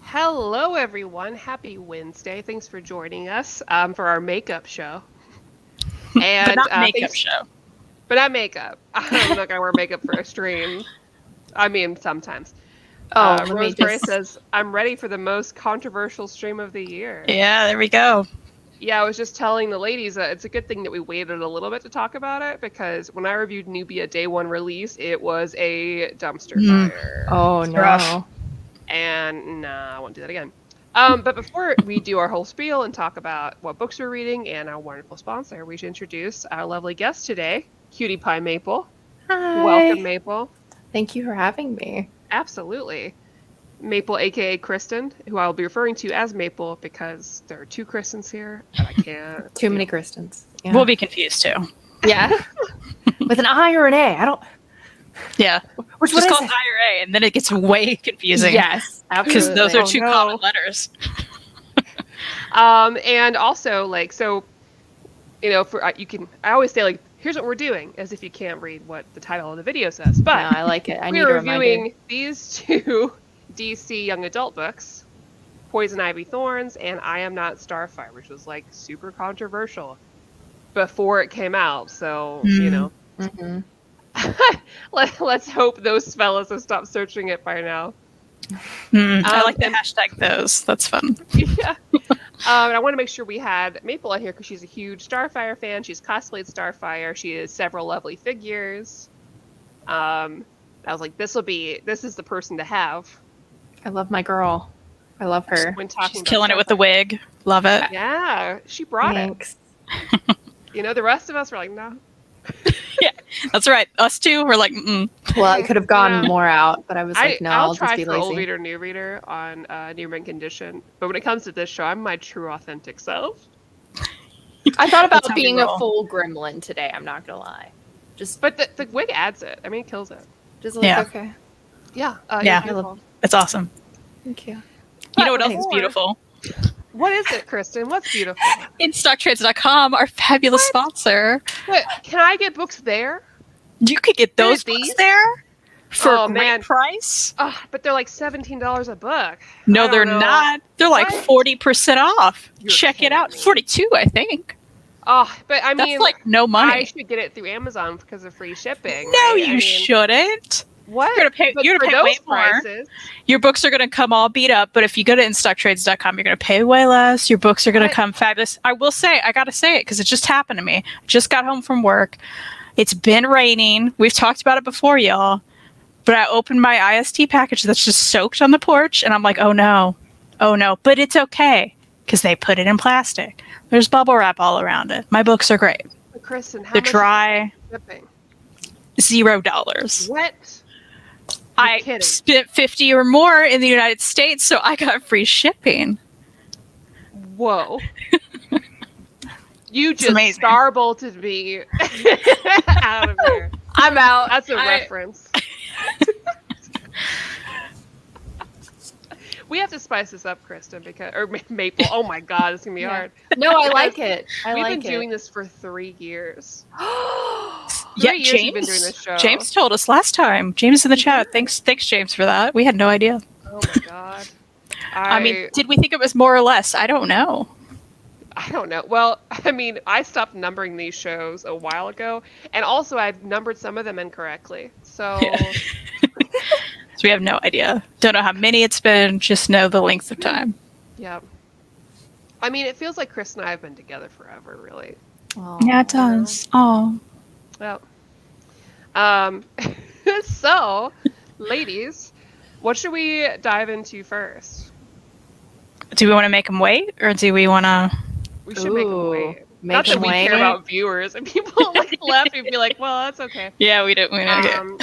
Hello, everyone. Happy Wednesday. Thanks for joining us for our makeup show. But not makeup show. But not makeup. I'm not going to wear makeup for a stream. I mean, sometimes. Rosemary says, I'm ready for the most controversial stream of the year. Yeah, there we go. Yeah, I was just telling the ladies that it's a good thing that we waited a little bit to talk about it, because when I reviewed Nubia day one release, it was a dumpster fire. Oh, It's no. rough. And nah, I won't do that again. But before we do our whole spiel and talk about what books we're reading and our wonderful sponsor, we should introduce our lovely guest today, Cutie Pie Maple. Hi. Welcome, Maple. Thank you for having me. Absolutely. Maple, aka Kristan, who I'll be referring to as Maple because there are two Kristans here, and I can't. Too many Kristans. Yeah. We'll be confused too. Yeah. With an I or an A. I don't. Yeah. Which Just one call is it I or A, and then it gets way confusing. Yes, Because absolutely. those are two no. common letters. And also, like, so, you know, for you can. I always say, like, here's what we're doing, as if you can't read what the title of the video says. But No, I like it. I need a we're reminder. reviewing these two DC young adult books, Poison Ivy Thorns and I Am Not Starfire, which was like super controversial before it came out. So, you know, Mhm. let's hope those fellas have stopped searching it by now. I like the and- hashtag those. That's fun. Yeah. And I want to make sure we had Maple on here because she's a huge Starfire fan. She's cosplayed Starfire. She has several lovely figures. I was like, this is the person to have. I love my girl. I love her. When talking She's about killing it with the Starfire. wig. Love it. Yeah, she brought Thanks. it. You know, the rest of us were like, no. That's right. Us two were like, mm. Well, I could have gone Yeah. more out, but I was like, no, I'll I'll try just be for old lazy. reader, new reader on New Mint Condition. But when it comes to this show, I'm my true, authentic self. I thought That's about how we being a roll. full gremlin today. I'm not gonna lie. Just But the wig adds it. I mean, it kills it. like, Yeah. okay. Yeah. Yeah. You're beautiful. It's awesome. Thank you. You know what else is before- beautiful? What is it, Kristan? What's beautiful? InStockTrades.com, our fabulous sponsor. Wait, can I get books there? You could get those These? books there for Oh, a great man. price. But they're like $17 a book. No, I they're don't know. not. They're like What? 40% off. You're Check it kidding out. me. 42, I think. Oh, but I mean, That's like no I money. should get it through Amazon because of free shipping. No, right? you I mean, shouldn't. What? You're gonna pay- But you're gonna for pay way those more. prices, Your books are going to come all beat up, but if you go to InStockTrades.com, you're going to pay way less. Your books are going to What? come fabulous. I will say, I got to say it because it just happened to me. I just got home from work. It's been raining. We've talked about it before, y'all. But I opened my IST package that's just soaked on the porch, and I'm like, oh no. Oh no. But it's okay because they put it in plastic. There's bubble wrap all around it. My books are great. Kristen, how They're much dry. is shipping? $0. What? I kidding. spent 50 or more in the United States, so I got free shipping. Whoa. You just amazing. starbolted me out of here. I'm out. That's a reference. We have to spice this up, Kristen, Maple. Oh my God, it's gonna be Yeah. hard. No, I like it. I We've like been doing this for 3 years. Yeah, 3 years we've been doing this show. James told us last time. James in the chat. Thanks, James, for that. We had no idea. Oh my God. I mean, did we think it was more or less? I don't know. I don't know. Well, I mean, I stopped numbering these shows a while ago, and also I've numbered some of them incorrectly. So, Yeah. So we have no idea. Don't know how many it's been. Just know the length of time. yeah. I mean, it feels like Chris and I have been together forever, really. Oh, Yeah, it does. Oh, Well, so, ladies, what should we dive into first? do we want to make them wait, or do we want to? We should make them Ooh, wait. make Not that them we wait. care about viewers, and people like left and be like, "Well, that's okay." Yeah, we don't. We don't. Um,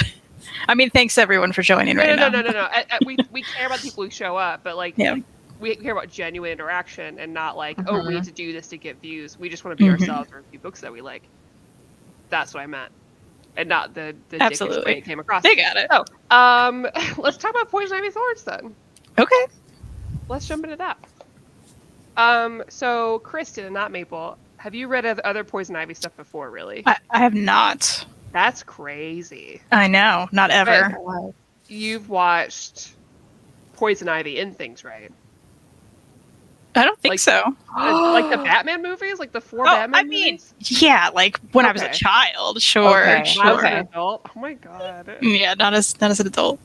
I mean, thanks everyone for joining no, right no, now. no, no, no. We care about the people who show up, but like, Yeah. we care about genuine interaction and not like, oh, Mhm. we need to do this to get views. We just want to be Mhm. ourselves or review books that we like. That's what I meant, and not the dickish Absolutely. way it came across. They got it. So, let's talk about Poison Ivy Thorns then. Okay. Let's jump into that. So Kristan, not Maple, have you read other Poison Ivy stuff before? Really? I have not. That's crazy. I know. Not ever. You've watched poison ivy in things, right? I don't think Like- so. Like the Batman movies, like the 4 Batman I mean, movies. yeah, like when I was a Okay. child, sure, Okay. Not as sure. an adult. Oh my god. Yeah, not as an adult.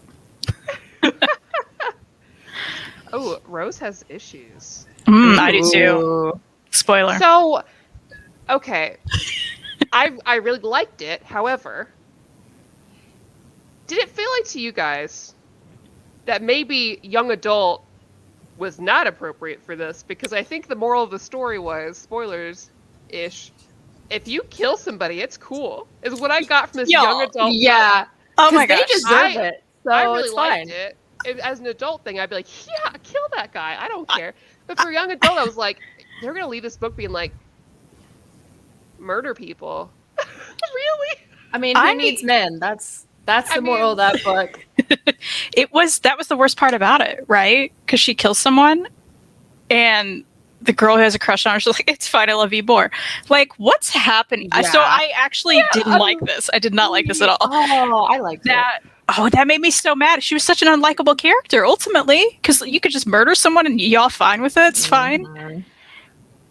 Oh, Rose has issues. I do too. Ooh. Spoiler. So, okay, I really liked it. However, did it feel like to you guys that maybe young adult was not appropriate for this? Because I think the moral of the story was, spoilers ish, if you kill somebody, it's cool. Is what I got from this Y'all, young adult. Yeah. Oh my 'Cause gosh. they deserve it. So I really it's liked fine. it. As an adult thing, I'd be like, yeah, kill that guy. I don't care. But for a young adult, I was like, they're gonna leave this book being like, murder people. Really? I mean, who needs men? That's the moral of that book. That was the worst part about it, right? Because she kills someone, and the girl who has a crush on her, she's like, "It's fine, I love you more." Like, what's happening? Yeah. So I actually didn't like this. I did not like this at all. Oh, I liked it. That made me so mad. She was such an unlikable character ultimately, because you could just murder someone and y'all fine with it. It's fine. Mhm.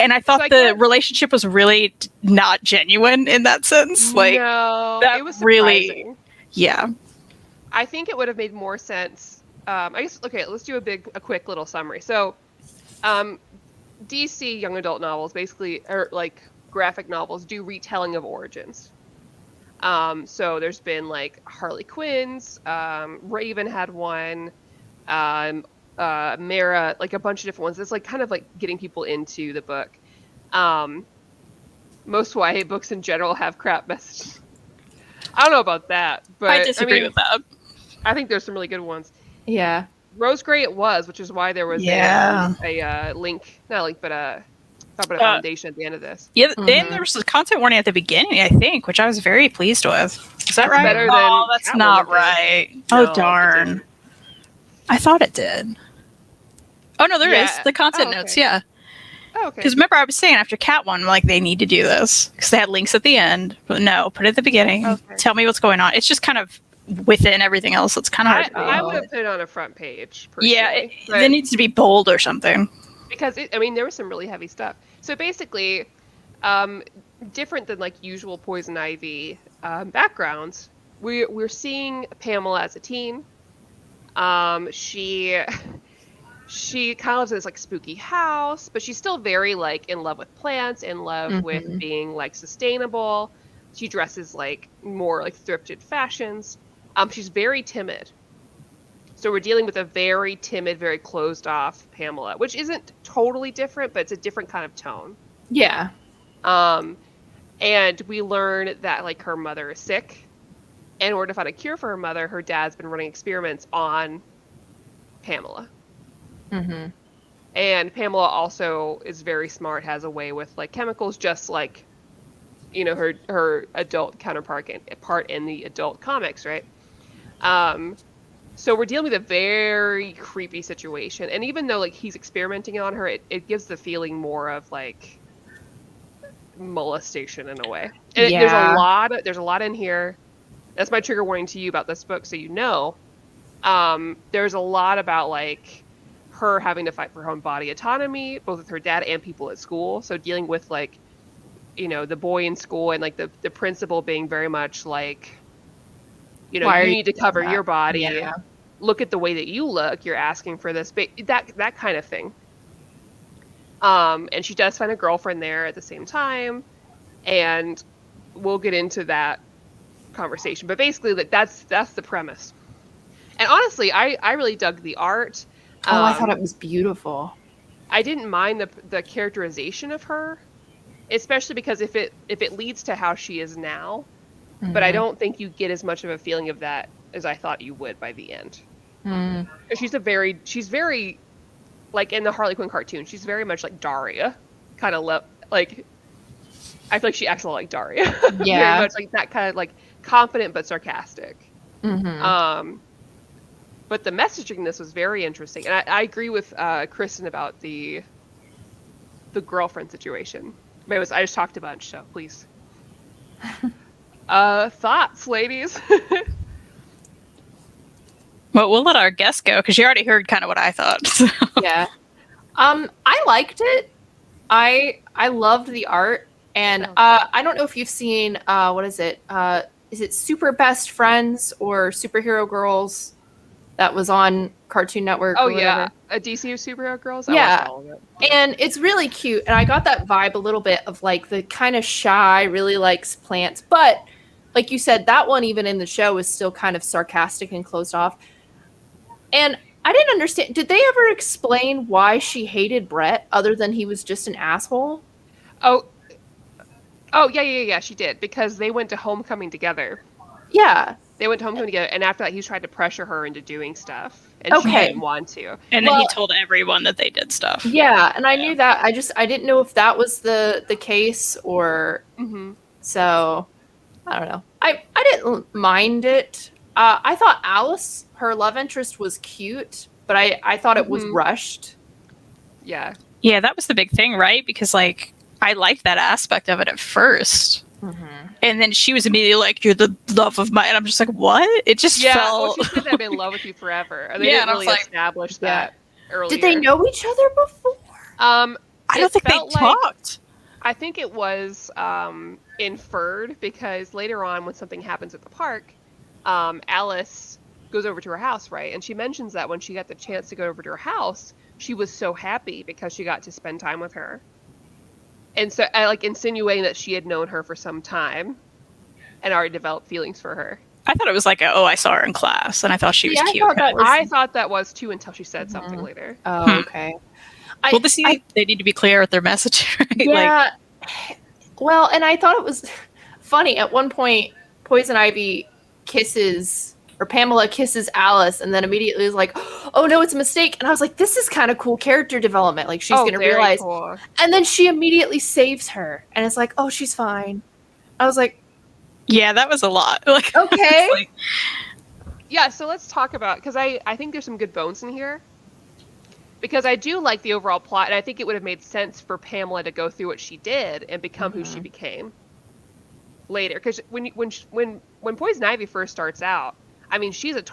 And I thought So I the guess- relationship was really not genuine in that sense. Like, no, that it was really- surprising. yeah. I think it would have made more sense. I guess, okay, let's do a quick little summary. So, DC young adult novels, basically, or like graphic novels, do retelling of origins. So there's been like Harley Quinn's, Raven had one, Mara, like a bunch of different ones. It's like kind of like getting people into the book. Most YA books in general have crap messages. I don't know about that, but I disagree with that. I think there's some really good ones. Yeah. Rose Gray it was, which is why there was Yeah. a link, not a link, but a foundation at the end of this. Yeah, Mhm. and there was a content warning at the beginning, I think, which I was very pleased with. Is that That's right? better than Oh, that's Catwoman not did. right. No, Oh, it darn. didn't. I thought it did. Oh, no, there is. Yeah. The content Oh, okay. notes, yeah. Oh, okay. Because remember, I was saying after Cat 1, like, they need to do this. Because they had links at the end. But no, put it at the beginning. Okay. Tell me what's going on. It's just kind of within everything else. It's kind of hard to read. I would have put it on a front page. Yeah, personally, it but- needs to be bold or something. because there was some really heavy stuff. So basically, different than like usual Poison Ivy backgrounds, we're seeing Pamela as a teen. She kind of lives in this like spooky house, but she's still very like in love with plants, in love with being like sustainable. She dresses like more like thrifted fashions. She's very timid. So we're dealing with a very timid, very closed off Pamela, which isn't totally different, but it's a different kind of tone. Yeah. And we learn that like her mother is sick. In order to find a cure for her mother, her dad's been running experiments on Pamela. Mm-hmm. And Pamela also is very smart, has a way with like chemicals, just like, her adult counterpart in the adult comics, right? So we're dealing with a very creepy situation. And even though like he's experimenting on her, it gives the feeling more of like molestation in a way. And Yeah. there's a lot in here. That's my trigger warning to you about this book, so you know. There's a lot about like her having to fight for her own body autonomy, both with her dad and people at school. So dealing with like, the boy in school and like the principal being very much like, Why you are you need to cover doing your that? body. Yeah. Look at the way that you look. You're asking for this, that kind of thing. And she does find a girlfriend there at the same time, and we'll get into that conversation. But basically, that's the premise. And honestly, I really dug the art. I thought it was beautiful. I didn't mind the characterization of her, especially because if it leads to how she is now, but I don't think you get as much of a feeling of that as I thought you would by the end. Mm. She's very like in the Harley Quinn cartoon, she's very much like Daria, kind of like I feel like she acts a lot like Daria. Yeah. Very much like that kind of like confident but sarcastic. Mm-hmm. But the messaging in this was very interesting, and I agree with Kristan about the girlfriend situation. But I just talked a bunch, so please. Thoughts, ladies? Well, we'll let our guest go because you already heard kind of what I thought. So. Yeah. I liked it. I loved the art, and I don't know if you've seen what is it? Is it Super Best Friends or Superhero Girls? That was on Cartoon Network. Oh or whatever. yeah, a DC Superhero Girls. Yeah. I watched all of it. And it's really cute, and I got that vibe a little bit of like the kind of shy, really likes plants, but like you said, that one even in the show is still kind of sarcastic and closed off. And I didn't understand. Did they ever explain why she hated Brett other than he was just an asshole? Oh, yeah. She did because they went to homecoming together. Yeah. They went to homecoming together, and after that, he tried to pressure her into doing stuff, and she didn't want to. And then he told everyone that they did stuff. Yeah, and I knew that. I didn't know if that was the case or. So, I don't know. I didn't mind it. I thought Alice, her love interest, was cute, but I thought it was rushed. Yeah. Yeah, that was the big thing, right? Because like I liked that aspect of it at first. And then she was immediately like, "You're the love of my," and I'm just like, "What?" It just felt. Well, she said I've been in love with you forever. And they didn't really establish that earlier. Did they know each other before? I don't think they talked. I think it was inferred because later on, when something happens at the park, Alice goes over to her house, right? And she mentions that when she got the chance to go over to her house, she was so happy because she got to spend time with her. And so, like, insinuating that she had known her for some time and already developed feelings for her. I thought it was like, I saw her in class, and I thought she was cute. I thought that was too until she said something later. Oh, okay. Well, they need to be clear with their message, right? Yeah. Well, and I thought it was funny. At one point, Poison Ivy Pamela kisses Alice, and then immediately is like, "Oh no, it's a mistake." And I was like, "This is kind of cool character development. Like she's going to realize." Cool. And then she immediately saves her, and it's like, "Oh, she's fine." I was like, "Yeah, that was a lot." Like, okay. Yeah, so let's talk about, because I think there's some good bones in here. Because I do like the overall plot, and I think it would have made sense for Pamela to go through what she did and become who she became later. Because when Poison Ivy first starts out, I mean, she's an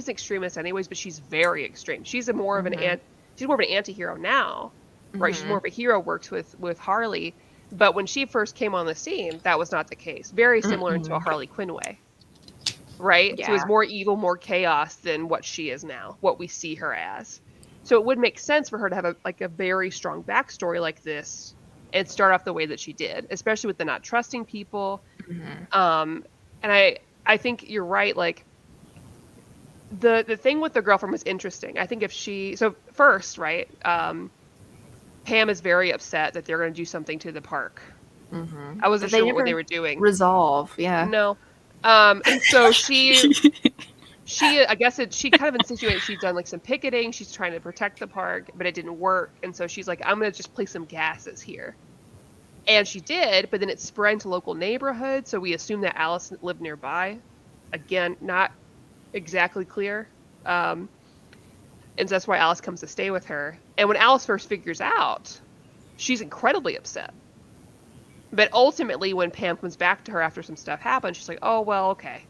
extremist anyways, but she's very extreme. She's more of an anti-hero now, right? She's more of a hero, works with Harley. But when she first came on the scene, that was not the case. Very similar to a Harley Quinn way, right? Yeah. So it was more evil, more chaos than what she is now, what we see her as. So it would make sense for her to have a very strong backstory like this and start off the way that she did, especially with the not trusting people. And I think you're right. Like the thing with the girlfriend was interesting. I think first, right, Pam is very upset that they're going to do something to the park. I wasn't sure what they were doing. Resolve, yeah. No. And so she I guess she kind of insinuated she'd done like some picketing. She's trying to protect the park, but it didn't work. And so she's like, I'm going to just place some gases here. And she did, but then it spread into local neighborhoods. So we assume that Alice lived nearby. Again, not exactly clear. And so that's why Alice comes to stay with her. And when Alice first figures out, she's incredibly upset. But ultimately, when Pam comes back to her after some stuff happens, she's like, oh, well, okay.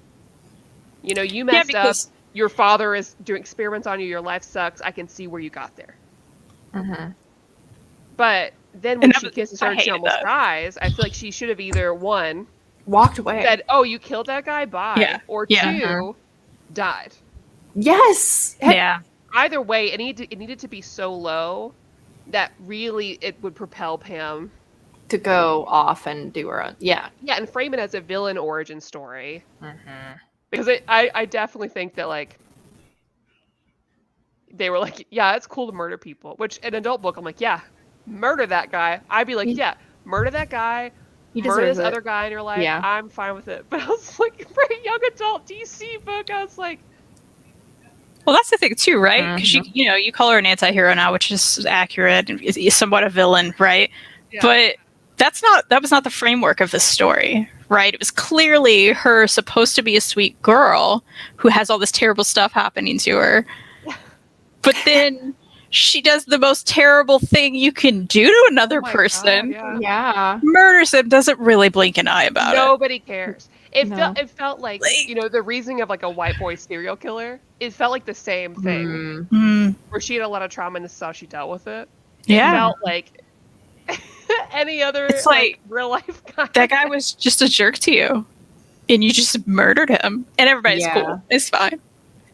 You know, you messed up. Your father is doing experiments on you. Your life sucks. I can see where you got there. But then when she kisses her and she almost dies, I feel like she should have either, one, walked away, said, oh, you killed that guy, bye. Yeah. Or two, died. Yes. Yeah. Either way, it needed to be so low that really it would propel Pam to go off and do her own. Yeah. Yeah, and frame it as a villain origin story. Because I definitely think that, like, they were like, yeah, it's cool to murder people. Which, in an adult book, I'm like, yeah, murder that guy. I'd be like, yeah, murder that guy. Murder this other guy in your life. Yeah. I'm fine with it. But I was like, for a young adult DC book, I was like... Well, that's the thing, too, right? Because, you call her an anti-hero now, which is accurate, and is somewhat a villain, right? Yeah. But that was not the framework of the story, right? It was clearly her supposed to be a sweet girl who has all this terrible stuff happening to her. But then she does the most terrible thing you can do to another Oh my person. God, Yeah. Murders him, doesn't really blink an eye about it. Nobody cares. No. It felt like, Like- you know, the reasoning of like a white boy serial killer. It felt like the same thing, Mm. Mm, where she had a lot of trauma and this is how she dealt with it. yeah. It felt like any other It's like like, real life guy. that guy was just a jerk to you. And you just murdered him. And everybody's Yeah. cool. It's fine.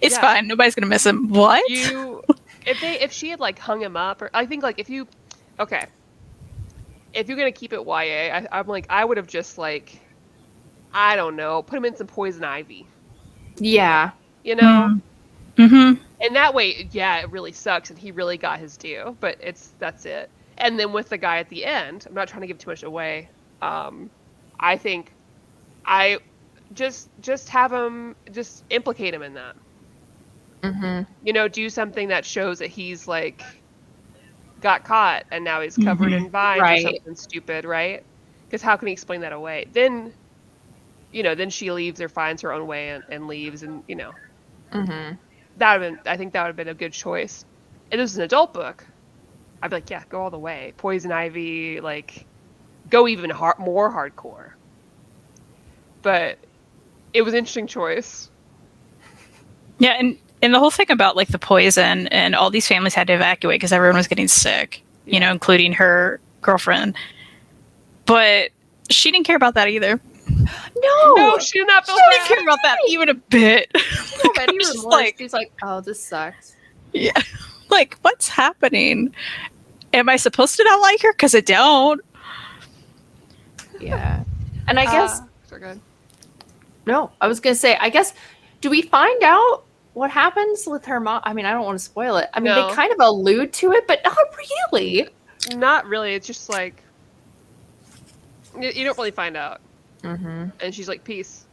It's Yeah. fine. Nobody's gonna miss him. What? If she had like hung him up, or I think like if you're gonna keep it YA, I'm like I would have just like, I don't know, put him in some poison ivy, Yeah. you know, Mm-hmm. and that way, yeah, it really sucks, and he really got his due, but that's it. And then with the guy at the end, I'm not trying to give too much away. I think I just have him, just implicate him in that. Mm-hmm. You know, do something that shows that he's like got caught and now he's covered in vines Right. or something stupid, right? Because how can he explain that away? Then, you know, then she leaves or finds her own way and leaves, and you know, Mm-hmm. I think that would have been a good choice. If this was an adult book, I'd be like, yeah, go all the way, poison ivy, like go even more hardcore. But it was an interesting choice. Yeah, and the whole thing about like the poison and all these families had to evacuate because everyone was getting sick, you know, including her girlfriend. But she didn't care about that either. No, she did not feel She didn't care about that even a bit. so many It was just remorse. She's like, oh, this sucks. Yeah, like what's happening? Am I supposed to not like her? Because I don't. Yeah. And I guess so good. no, I was gonna say, I guess, do we find out what happens with her mom? I mean, I don't want to spoil it. I mean, No. they kind of allude to it, but not really. Not really. It's just like you don't really find out. Mm-hmm. And she's like, peace.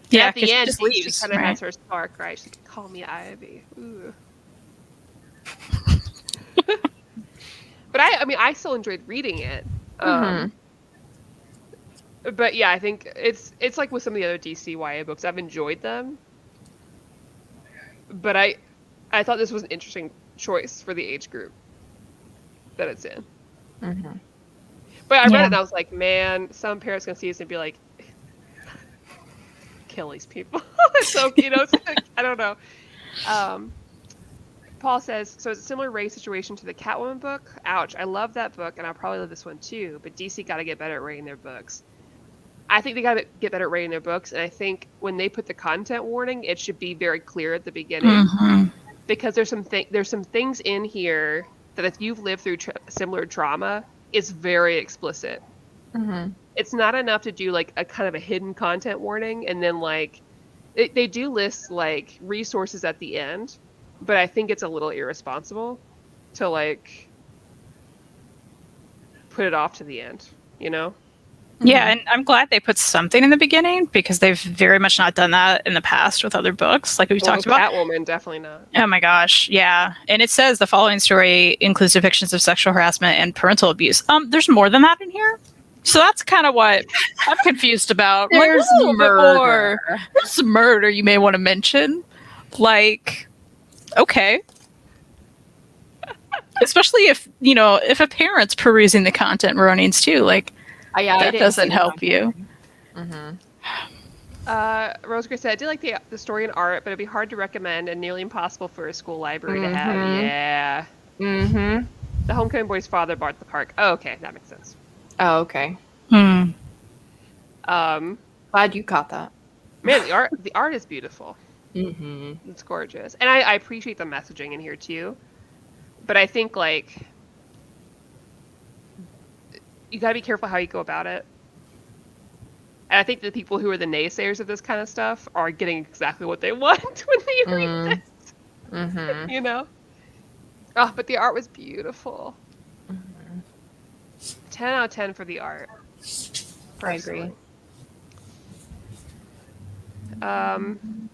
Yeah, At the end, just she leaves. kind of right? has her spark, right? She's like, call me Ivy. Ooh. But I mean, I still enjoyed reading it. But yeah, I think it's like with some of the other DC YA books, I've enjoyed them. But I thought this was an interesting choice for the age group that it's in. Mm-hmm. But I read Yeah. it and I was like, man, some parents gonna see this and be like, kill these people. So, you know, it's like, I don't know. Paul says, so it's a similar race situation to the Catwoman book. Ouch, I love that book and I'll probably love this one too, but DC got to get better at rating their books. I think they got to get better at rating their books, and I think when they put the content warning, it should be very clear at the beginning. Mhm. Because there's some things in here that if you've lived through similar trauma, it's very explicit. Mm-hmm. It's not enough to do like a kind of a hidden content warning, and then like they do list like resources at the end, but I think it's a little irresponsible to like put it off to the end, you know? Yeah, and I'm glad they put something in the beginning because they've very much not done that in the past with other books, like we talked about. Catwoman, definitely not. Oh my gosh, yeah. And it says the following story includes depictions of sexual harassment and parental abuse. There's more than that in here. So that's kind of what I'm confused about. Like, There's a little bit murder. more. There's some murder you may want to mention. Like, okay. Especially if, you know, if a parent's perusing the content warnings too, like, Yeah, that doesn't help you. Mm-hmm. Rose Gray said, I did like the story and art, but it'd be hard to recommend and nearly impossible for a school library to have. Mhm. Yeah. Mm-hmm. The Homecoming Boy's father bought the park. Oh, okay, that makes sense. Oh, okay. Hmm. Glad you caught that. Man, the art is beautiful. Mm-hmm. It's gorgeous, and I appreciate the messaging in here too. But I think like you gotta be careful how you go about it. And I think the people who are the naysayers of this kind of stuff are getting exactly what they want when they read this. Mm-hmm. You know? Oh, but the art was beautiful. 10 out of 10 for the art. I agree. And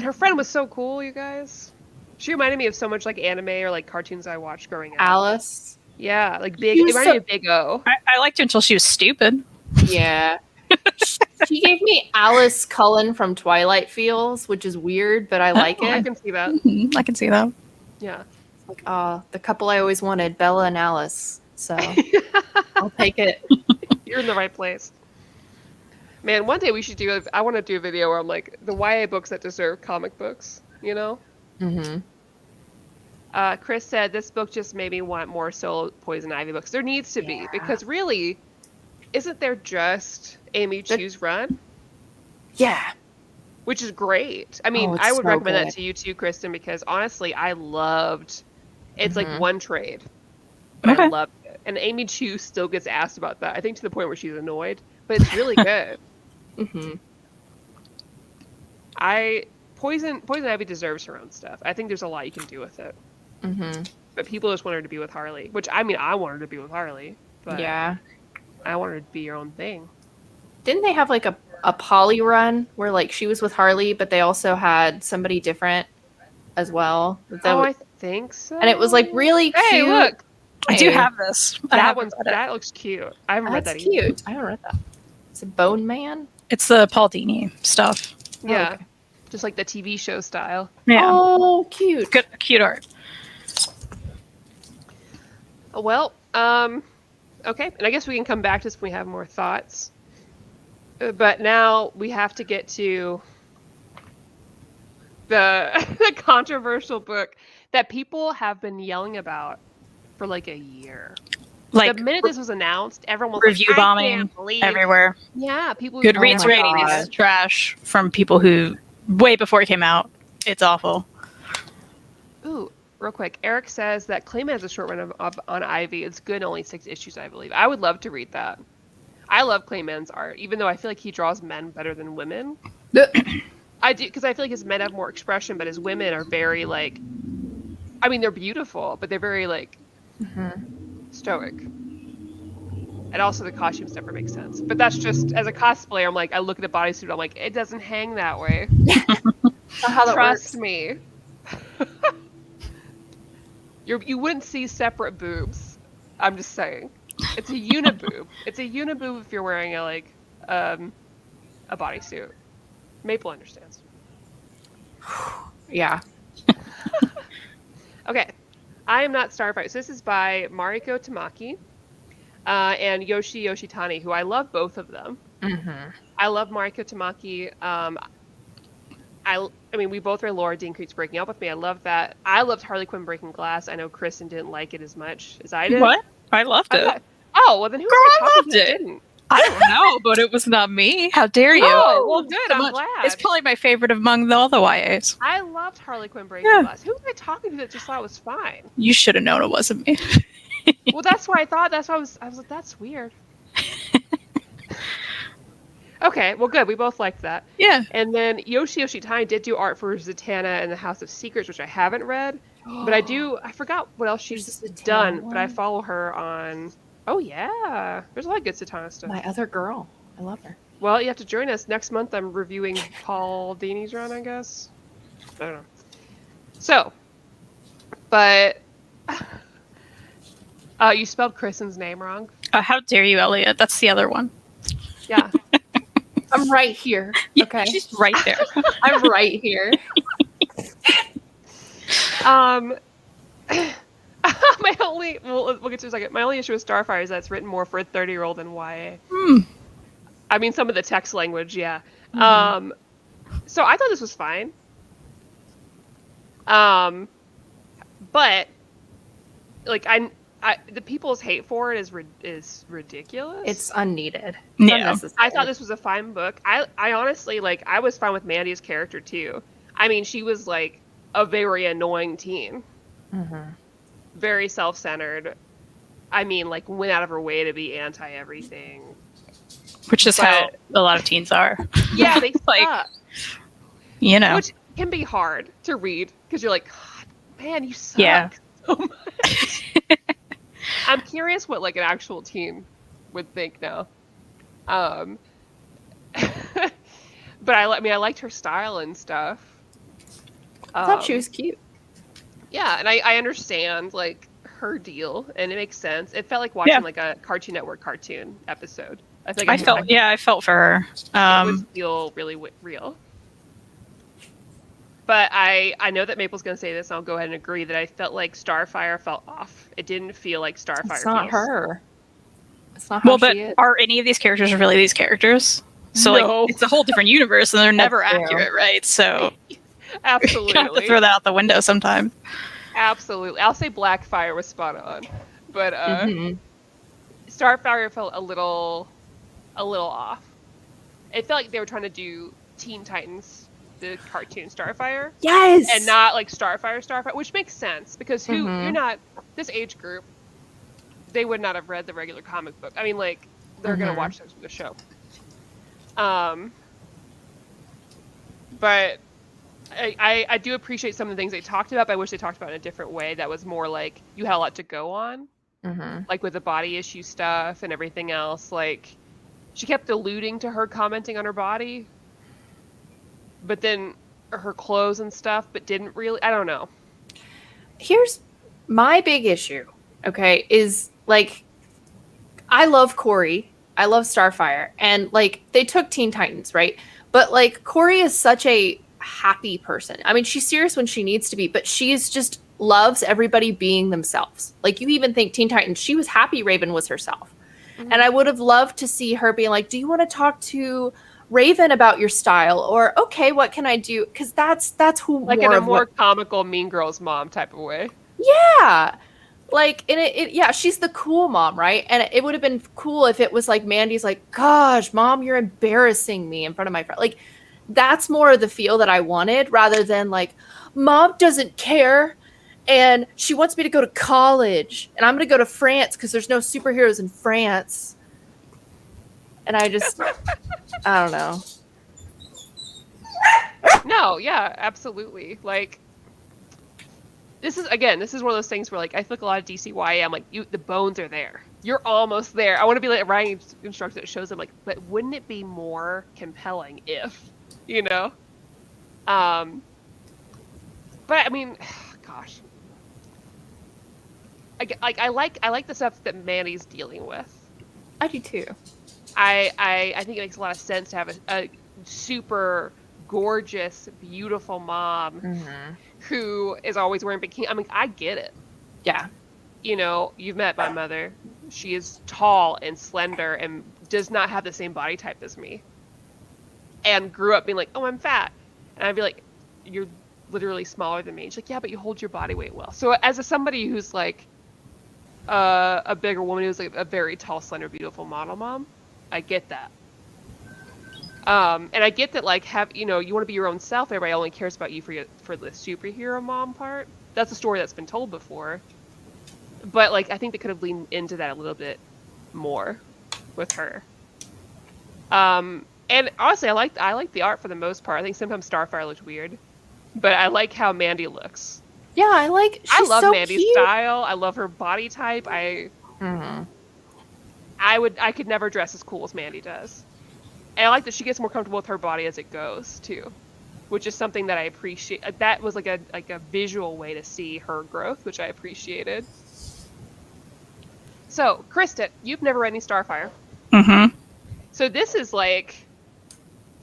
her friend was so cool, you guys. She reminded me of so much like anime or like cartoons I watched growing up. Alice. Yeah, like big. She It was reminded me of Big O. I liked her until she was stupid. Yeah. She gave me Alice Cullen from Twilight feels, which is weird, but I like I it. can see that. Mhm, I can see that. Yeah. Like, the couple I always wanted, Bella and Alice. So I'll take it. You're in the right place. Man, one day we should do. I want to do a video where I'm like the YA books that deserve comic books. You know. Mm-hmm. Chris said this book just made me want more solo Poison Ivy books. There needs to be, because really, isn't there just Amy Chu's run? Yeah. Which is great. I mean, I would recommend that to you too, Kristan, because honestly, I loved. It's like one trade, but I loved it. And Amy Chu still gets asked about that. I think to the point where she's annoyed, but it's really good. Poison Ivy deserves her own stuff. I think there's a lot you can do with it. But people just want her to be with Harley, which I mean, I want her to be with Harley, but I want her to be your own thing. Didn't they have like a poly run where like she was with Harley, but they also had somebody different as well? I think so. And it was like really cute. Hey, look. I do have this. That looks cute. I haven't read that That's either. cute. I haven't read that. It's a Bone Man? It's the Paul Dini stuff. Yeah. Oh, okay. Just like the TV show style. Yeah. Oh, cute. Good, cute art. Well, okay. And I guess we can come back to this when we have more thoughts. But now we have to get to the controversial book that people have been yelling about for like a year. Like the minute this was announced, everyone was review like, bombing everywhere. Yeah, people. Goodreads rating is trash from people who way before it came out. It's awful. Ooh, real quick. Eric says that Clayman has a short run on Ivy. It's good, only 6 issues, I believe. I would love to read that. I love Clayman's art, even though I feel like he draws men better than women. I do, because I feel like his men have more expression, but his women are very like, I mean, they're beautiful, but they're very like stoic. And also the costumes never make sense. But that's just, as a cosplayer, I'm like, I look at the bodysuit, I'm like, it doesn't hang that way. Trust me. You wouldn't see separate boobs. I'm just saying. It's a uniboob. It's a uniboob if you're wearing a bodysuit. Maple understands. Yeah. Okay. I Am Not Starfire. So this is by Mariko Tamaki and Yoshi Yoshitani, who I love both of them. I love Mariko Tamaki. I mean, we both read Laura Dean Creek's Breaking Up With Me. I love that. I loved Harley Quinn Breaking Glass. I know Kristan didn't like it as much as I did. What? I loved it. Oh, well then who loved it? Didn't? I don't know, but it was not me. How dare you? Oh, well good. I'm glad. It's probably my favorite among all the YAs. I loved Harley Quinn Breaking Glass. Who was I talking to that just thought it was fine? You should have known it wasn't me. Well, that's why I thought. That's why I was like, that's weird. Okay, well, good. We both liked that. Yeah. And then Yoshi Yoshitani did do art for Zatanna and the House of Secrets, which I haven't read, but I forgot what else she's done, but I follow her on. Oh yeah, there's a lot of good Zatanna stuff. My other girl. I love her. Well, you have to join us next month. I'm reviewing Paul Dini's run, I guess. I don't know. So, but you spelled Kristen's name wrong. How dare you, Elliot? That's the other one. Yeah. I'm right here. Okay. She's right there. I'm right here. We'll get to it in a second. My only issue with Starfire is that it's written more for a 30-year-old than YA. I mean, some of the text language, yeah. So I thought this was fine. But like the people's hate for it is ridiculous. It's unneeded. Yeah. I thought this was a fine book. I honestly I was fine with Maddie's character too. I mean, she was like a very annoying teen. Very self-centered. I mean, like went out of her way to be everything. Which is how a lot of teens are. Yeah, they like, suck. You know. Which can be hard to read because you're like, God, man, you suck so much. I'm curious what like an actual teen would think now. But I liked her style and stuff. I thought she was cute. Yeah, and I understand like her deal, and it makes sense. It felt like watching like a Cartoon Network cartoon episode. I think I felt for her. It would feel really real. But I know that Maple's going to say this, and I'll go ahead and agree that I felt like Starfire felt off. It didn't feel like Starfire It's not feels. her. It's not how she is. Are any of these characters really these characters? So No. like, it's a whole different universe, and they're never That's true. accurate, right? So you have to Absolutely. throw that out the window sometime. Absolutely. I'll say Blackfire was spot on. But Mhm. Starfire felt a little off. It felt like they were trying to do Teen Titans, the cartoon Starfire, Yes. and not like Starfire, which makes sense because Mhm. you're not this age group. They would not have read the regular comic book. I mean, like they're gonna Mhm. watch the show. But I do appreciate some of the things they talked about. But I wish they talked about it in a different way. That was more like you had a lot to go on, Mhm. like with the body issue stuff and everything else. Like she kept alluding to her commenting on her body, but then her clothes and stuff, but didn't really. I don't know. Here's my big issue. Okay, is like I love Corey. I love Starfire, and like they took Teen Titans, right? But like Corey is such a happy person. I mean, she's serious when she needs to be, but she's just loves everybody being themselves. Like you even think Teen Titans, she was happy Raven was herself. Mhm. And I would have loved to see her being like, do you want to talk to Raven about your style? Or okay, what can I do? Because that's who Like more in a of more what, comical Mean Girls mom type of way. yeah. Like and yeah, she's the cool mom, right? And it would have been cool if it was like Mandy's like, gosh, mom, you're embarrassing me in front of my friend. Like that's more of the feel that I wanted rather than like, mom doesn't care and she wants me to go to college and I'm going to go to France because there's no superheroes in France. And I just, I don't know. No, yeah, absolutely. Like this is one of those things where like I feel like a lot of DCYA, I'm like, the bones are there. You're almost there. I want to be like a writing instructor that shows them like, but wouldn't it be more compelling if, you know? But I mean, gosh. I like the stuff that Manny's dealing with. I do too. I think it makes a lot of sense to have a super gorgeous, beautiful mom who is always wearing bikini. I mean, I get it. Yeah. You know, you've met my mother. She is tall and slender and does not have the same body type as me. And grew up being like, oh, I'm fat. And I'd be like, you're literally smaller than me. She's like, yeah, but you hold your body weight well. So as somebody who's like a bigger woman who's like a very tall, slender, beautiful model mom, I get that. And I get that, like, you want to be your own self. Everybody only cares about you for the superhero mom part. That's a story that's been told before. But, like, I think they could have leaned into that a little bit more with her. And honestly, I like the art for the most part. I think sometimes Starfire looked weird, but I like how Mandy looks. Yeah, I love so Mandy's cute. style. I love her body type. I could never dress as cool as Mandy does. And I like that she gets more comfortable with her body as it goes too, which is something that I appreciate. That was like a visual way to see her growth, which I appreciated. So, Kristan, you've never read any Starfire. Mm-hmm. So this is like,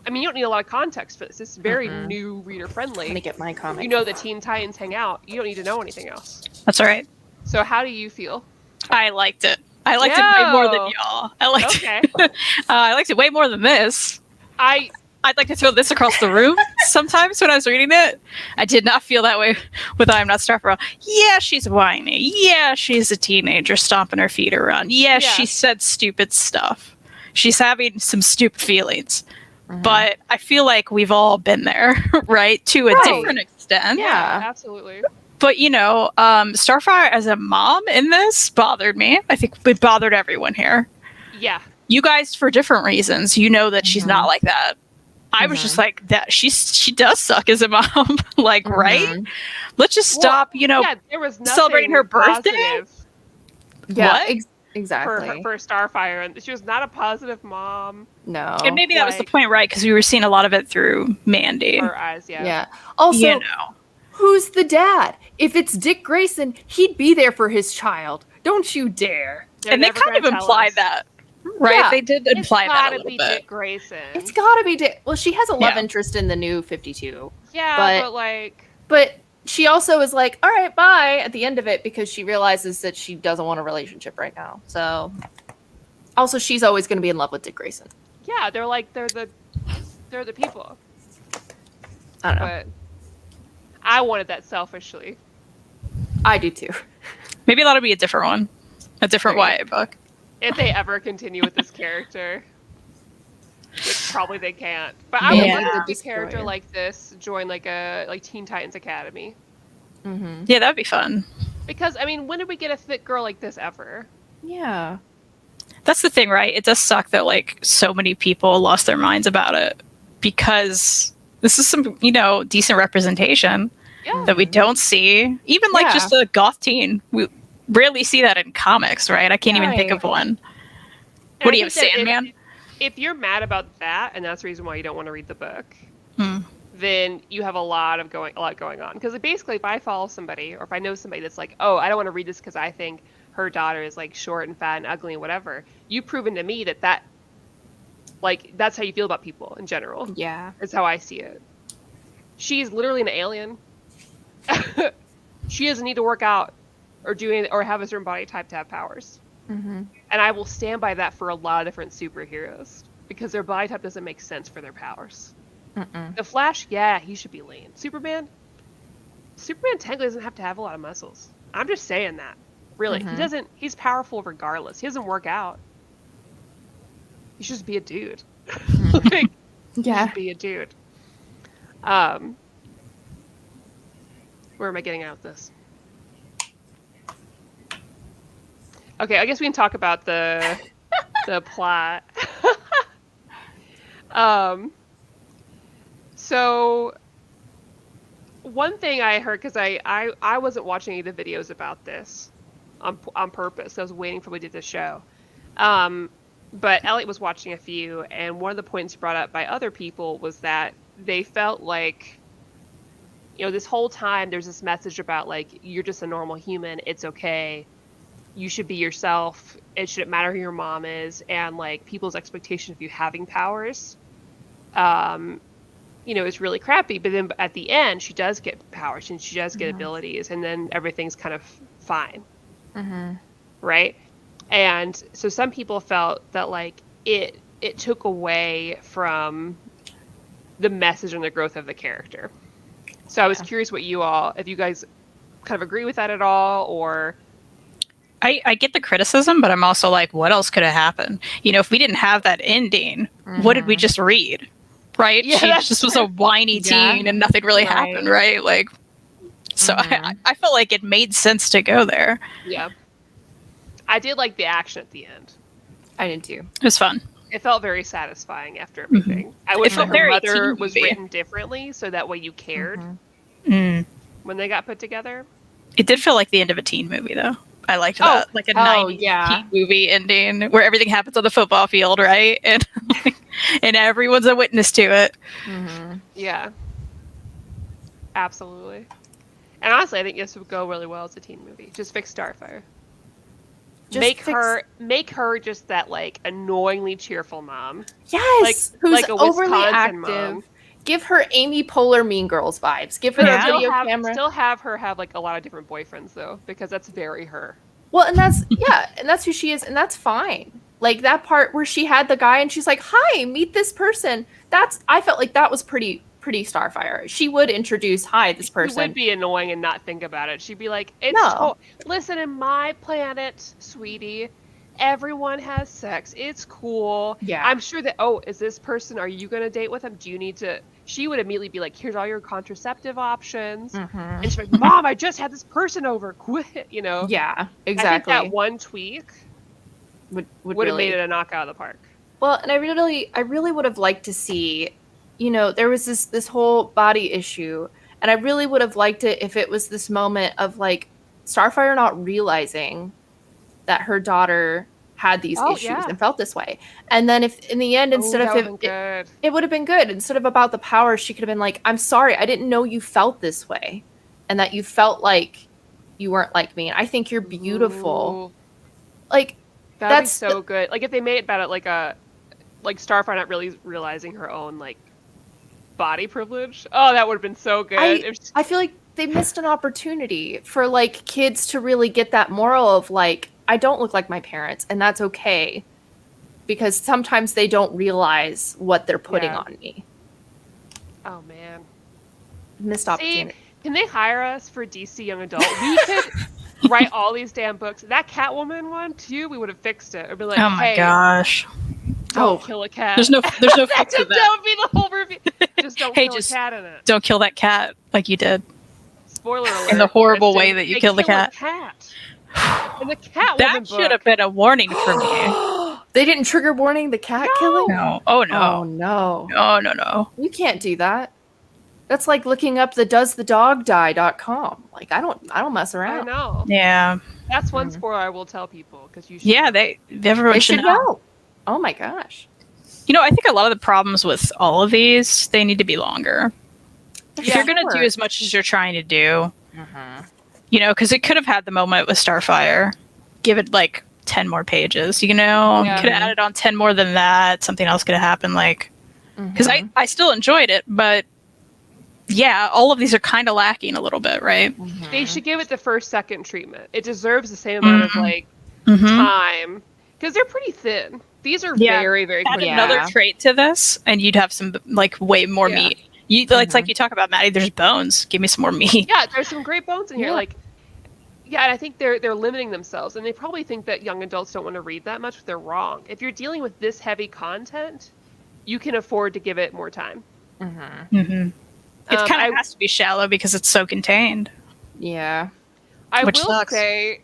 I mean, you don't need a lot of context for this. This is very new reader friendly. Let me get my comic. You know the Teen Titans hang out. You don't need to know anything else. That's all right. So how do you feel? I liked it. I liked it way more than y'all. I liked it way more than this. I'd like to throw this across the room sometimes when I was reading it. I did not feel that way with I'm Not Starfire. Yeah, she's whiny. Yeah, she's a teenager stomping her feet around. Yeah, she said stupid stuff. She's having some stupid feelings. But I feel like we've all been there, right? To a different extent. Yeah, absolutely. But, Starfire as a mom in this bothered me. I think it bothered everyone here. Yeah. You guys, for different reasons, you know that she's not like that. I was just like, that she does suck as a mom. Like, right? Let's just stop, there was celebrating her birthday. Positive Yeah, exactly. for Starfire, and she was not a positive mom. No. And maybe that was the point, right? Because we were seeing a lot of it through Mandy. Her eyes, yeah. Yeah. Also, who's the dad? If it's Dick Grayson, he'd be there for his child. Don't you dare. They're and they never kind of gonna tell implied us. that. right? Yeah. They did It's imply that a gotta little be bit. Dick Grayson. It's gotta be well, she has a love Yeah. interest in the new 52. Yeah, But like... But she also is like, all right, bye at the end of it because she realizes that she doesn't want a relationship right now. So also she's always going to be in love with Dick Grayson. Yeah, they're the people. I don't know. But I wanted that selfishly. I do too. Maybe that'll be a different one. A different YA book. If they ever continue with this character. Which probably they can't. But I Man, would the love a character Destroyer. like this join like Teen Titans Academy. Mm-hmm. Yeah, that'd be fun. Because, I mean, when did we get a fit girl like this ever? Yeah. That's the thing, right? It does suck that like so many people lost their minds about it because this is some, decent representation that we don't see. Even like Yeah. just a goth teen. We rarely see that in comics, right? I can't even think of one. And What I do you have, think that Sandman? If you're mad about that, and that's the reason why you don't want to read the book, Hmm. then you have a lot going on. Because basically, if I follow somebody, or if I know somebody that's like, oh, I don't want to read this because I think her daughter is like short and fat and ugly and whatever, you've proven to me that like that's how you feel about people in general. Yeah. It's how I see it. She's literally an alien. She doesn't need to work out or do anything, or have a certain body type to have powers. Mm-hmm. And I will stand by that for a lot of different superheroes because their body type doesn't make sense for their powers. Mm-mm. The Flash, yeah, he should be lean. Superman technically doesn't have to have a lot of muscles. I'm just saying that. Really, Mhm. he doesn't. He's powerful regardless. He doesn't work out. He should just be a dude. Like, Yeah. be a dude. Where am I getting at with this? Okay, I guess we can talk about the plot. So one thing I heard, because I wasn't watching any of the videos about this on purpose. I was waiting for we did the show. But Elliot was watching a few, and one of the points brought up by other people was that they felt like, this whole time there's this message about like, you're just a normal human. It's okay. You should be yourself. It shouldn't matter who your mom is. And like people's expectation of you having powers, is really crappy. But then at the end, she does get powers and she does get abilities, and then everything's kind of fine. Mm-hmm. Right? And so some people felt that like it took away from the message and the growth of the character. So I was curious if you guys kind of agree with that at all, or... I get the criticism, but I'm also like, what else could have happened? If we didn't have that ending, what did we just read? Right? Yeah, She just was a whiny teen and nothing really happened, right? Like, so I felt like it made sense to go there. Yeah. I did like the action at the end. I did too. It was fun. It felt very satisfying after everything. I wish that felt her very mother teen was movie. written differently, so that way you cared when they got put together. It did feel like the end of a teen movie, though. I liked that, like a 90s teen movie ending where everything happens on the football field, right? And and everyone's a witness to it. Mm-hmm. Yeah. Absolutely. And honestly, I think this would go really well as a teen movie. Just fix Starfire. Make her just that like annoyingly cheerful mom. Yes, who's like a overly Wisconsin active. mom. Give her Amy Poehler Mean Girls vibes. Give her a video camera. Still have her have like a lot of different boyfriends though, because that's very her. Well, and that's who she is, and that's fine. Like that part where she had the guy and she's like, "Hi, meet this person." I felt like that was pretty Starfire. She would introduce, "Hi, this person." She would be annoying and not think about it. She'd be like, listen, in my planet, sweetie, everyone has sex. It's cool. Yeah. I'm sure that, is this person, are you going to date with him? Do you need to... She would immediately be like, here's all your contraceptive options. And she's like, Mom, I just had this person over. Quit, Yeah, exactly. I think that one tweak would have really made it a knockout of the park. Well, and I really would have liked to see, there was this whole body issue, and I really would have liked it if it was this moment of like Starfire not realizing that her daughter had these issues and felt this way. And then if in the end, instead of it would have been good. Instead of about the power, she could have been like, "I'm sorry, I didn't know you felt this way. And that you felt like you weren't like me. And I think you're beautiful." Ooh. Like, That'd be That's so good. Like if they made it about it like Starfire not really realizing her own like body privilege. Oh, that would have been so good. I feel like they missed an opportunity for like kids to really get that moral of like, I don't look like my parents, and that's okay. Because sometimes they don't realize what they're putting on me. Oh man. Missed opportunity. Can they hire us for DC Young Adult? We could write all these damn books. That Catwoman one too, we would have fixed it. It'd be like, Oh my hey, gosh. don't kill a cat. There's no fix to that. That would be the whole review. Just don't Hey, kill just a cat in it. don't kill that cat like you did. Spoiler alert. In the horrible way Kristen, that you they killed the kill a cat. In the Catwoman That book. should have been a warning for me. They didn't trigger warning the cat killing? No. Oh no. Oh no. No. You can't do that. That's like looking up the doesthedogdie.com. Like I don't mess I around. know. Yeah. That's one spoiler I will tell people because you should. Yeah, everyone They should should know. know. Oh my gosh. You know, I think a lot of the problems with all of these, they need to be longer. If Yeah, you're going to do sure. as much as you're trying to do, you know, because it could have had the moment with Starfire. Give it like 10 more pages, you know? Yeah. Could have added on 10 more than that. Something else could have happened. Like, because I still enjoyed it, but yeah, all of these are kind of lacking a little bit, right? They should give it the first second treatment. It deserves the same amount of like time because they're pretty thin. These are Yeah. very, very Add quick. another trait to this, and you'd have some like way more Yeah. meat. It's like you talk about, Maddie. There's bones. Give me some more meat. Yeah, there's some great bones in here. Yeah. Like, yeah, and I think they're limiting themselves, and they probably think that young adults don't want to read that much. But they're wrong. If you're dealing with this heavy content, you can afford to give it more time. Mm-hmm. It kind of has to be shallow because it's so contained. Yeah. I Which will sucks. say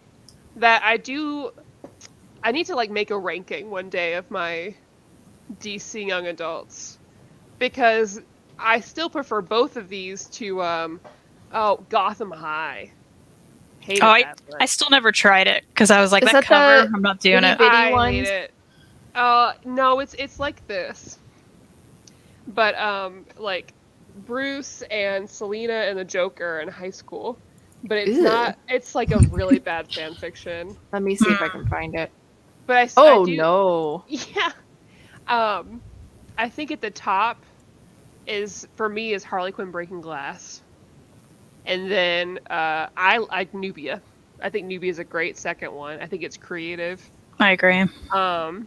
that I need to like make a ranking one day of my DC young adults because I still prefer both of these to Gotham High. Hated that book. I still never tried it because I was like, Is that that cover, the I'm not doing it. bitty I ones? hate it. No, it's like this, but like Bruce and Selena and the Joker are in high school, but it's Ew. not. It's like a really bad fan fiction. Let me see if I can find it. But I Oh do, no. Yeah. I think at the top is for me is Harley Quinn Breaking Glass. And then I like Nubia. I think Nubia is a great second one. I think it's creative. I agree. Oh,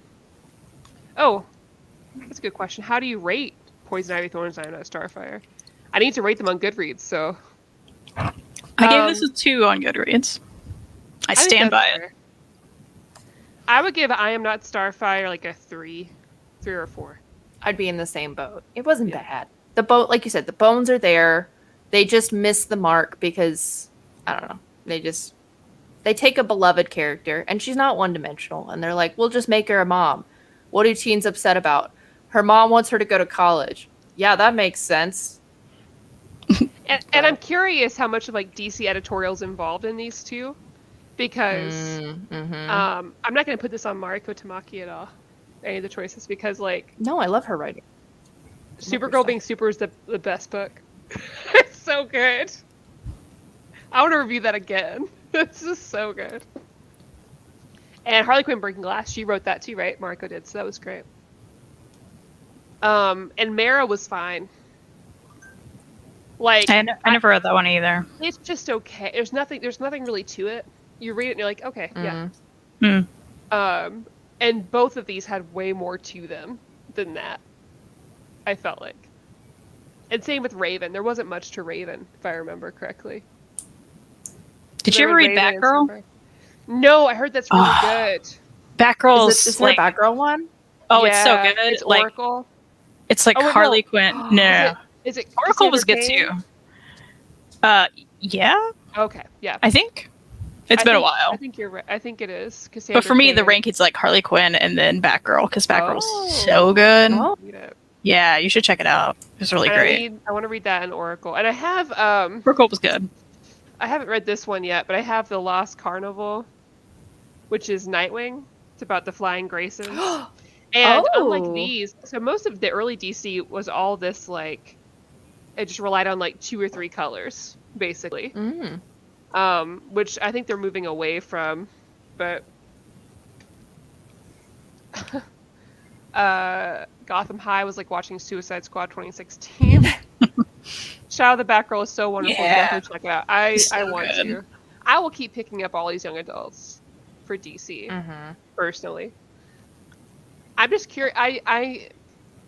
that's a good question. How do you rate Poison Ivy, Thorns, and Starfire? I need to rate them on Goodreads, so I gave this a 2 on Goodreads. I think stand by that's it. fair. I would give I Am Not Starfire like a 3 or 4. I'd be in the same boat. It wasn't bad. The boat, like you said, the bones are there. They just missed the mark because I don't know. They take a beloved character and she's not one dimensional, and they're like, we'll just make her a mom. What are teens upset about? Her mom wants her to go to college. Yeah, that makes sense. And I'm curious how much of like DC editorial's involved in these two, because I'm not going to put this on Mariko Tamaki at all. Any of the choices, because like No, I love her writing. Supergirl being super is the best book. It's so good. I want to review that again. It's just so good. And Harley Quinn Breaking Glass, she wrote that too, right? Mariko did, so that was great. And Mara was fine. Like I never read that one either. it's just okay. There's nothing really to it. You read it and you're like, okay, yeah. And both of these had way more to them than that, I felt like. And same with Raven. There wasn't much to Raven, if I remember correctly. Did you ever read Batgirl? No, I heard that's really good. Batgirl's Is there like, a Batgirl one? oh, it's so Yeah, good. It's Like, Oracle. it's like Oh, wait, no. Harley Quinn. No, Is it Oracle was good Cassandra too. Cain? Yeah, Okay, yeah. I think it's been a while. I think you're right. I think it is. But for me, the Cain. ranking's like Harley Quinn and then Batgirl because Batgirl's Oh. so good. Oh. Read it. Yeah, you should check it out. It's really And great. I want to read that in Oracle. And I have Oracle was good. I haven't read this one yet, but I have The Lost Carnival, which is Nightwing. It's about the Flying Graces. And unlike these, so most of the early DC was all this like, it just relied on like 2 or 3 colors, basically. Which I think they're moving away from, but Gotham High was like watching Suicide Squad 2016. Shadow the Batgirl is so wonderful. Yeah. Definitely check it out. I So want good. to. I will keep picking up all these young adults for DC personally. I'm just curious. I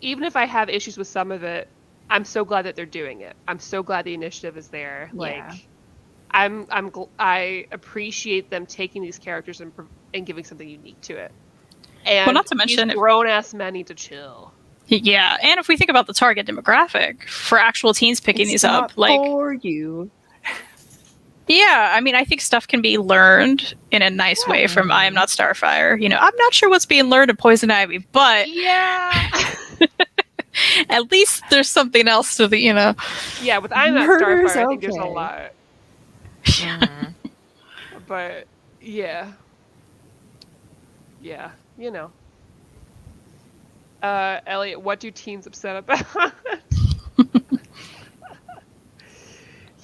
even if I have issues with some of it, I'm so glad that they're doing it. I'm so glad the initiative is there. Like, I appreciate them taking these characters and giving something unique to it. And Well, not to mention, these grown-ass men need to chill. Yeah, and if we think about the target demographic for actual teens picking these up, like, for you. yeah, I mean, I think stuff can be learned in a nice way from I Am Not Starfire. You know, I'm not sure what's being learned in Poison Ivy, but Yeah. at least there's something else to the, you know. Yeah, with I Am Not Murder's Starfire, I think there's a okay. lot. But yeah. Yeah, you know. Elliot, what do teens upset about?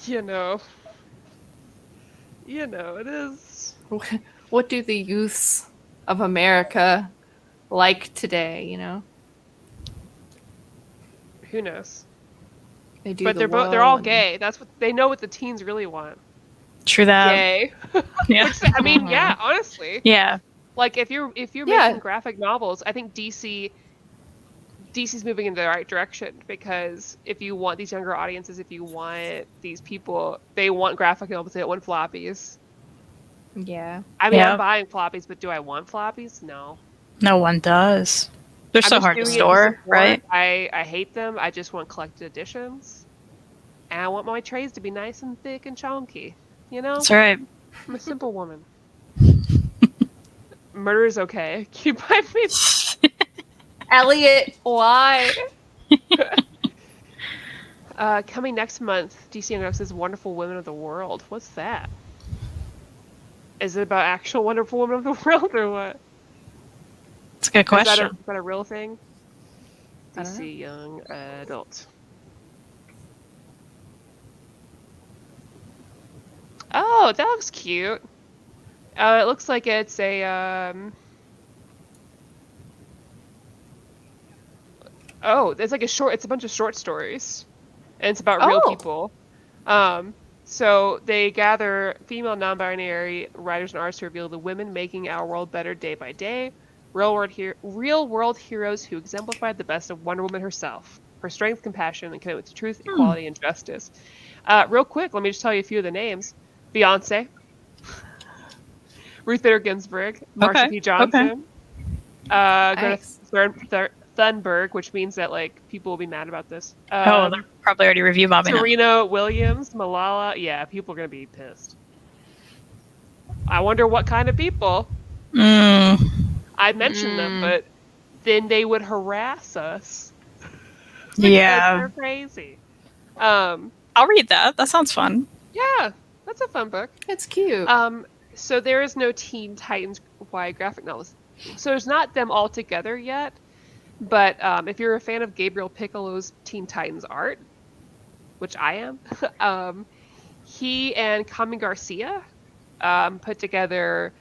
you know, it is. What do the youths of America like today? You know, Who knows? they do. But they're all gay. That's what they know. What the teens really want. True that. Gay. Yeah. Which, I mean, yeah. Honestly, Yeah. like if you're making graphic novels, I think DC's moving in the right direction, because if you want these younger audiences, if you want these people, they want graphic novels, they don't want floppies. Yeah. I mean, Yeah. I'm buying floppies, but do I want floppies? No. No one does. They're I'm so just hard to doing it store, support. right? I hate them. I just want collected editions. And I want my trays to be nice and thick and chunky. You know? That's right. I'm a simple woman. Murder is okay. Keep buy me. Elliot, why? Coming next month, DC announces Wonderful Women of the World. What's that? Is it about actual Wonderful Women of the World or what? It's a good question. Is that a real thing? I don't DC Young Adult. Oh, that looks cute. It looks like it's a Oh, it's like it's a bunch of short stories. And it's about real Oh. people. So they gather female non-binary writers and artists to reveal the women making our world better day by day. Real world heroes who exemplify the best of Wonder Woman herself. Her strength, compassion, and commitment to truth, equality, and justice. Real quick, let me just tell you a few of the names. Beyonce. Ruth Bader Ginsburg. Marsha P. Johnson. Nice. Greta Thunberg, which means that like people will be mad about this. Oh, they're probably already review bombing it. Serena Williams, Malala. Yeah, people are gonna be pissed. I wonder what kind of people. I mentioned them, but then they would harass us. Yeah. They're crazy. I'll read that. That sounds fun. Yeah, that's a fun book. It's cute. So there is no Teen Titans Y graphic novels. So there's not them all together yet. But if you're a fan of Gabriel Piccolo's Teen Titans art, which I am, he and Carmen Garcia put together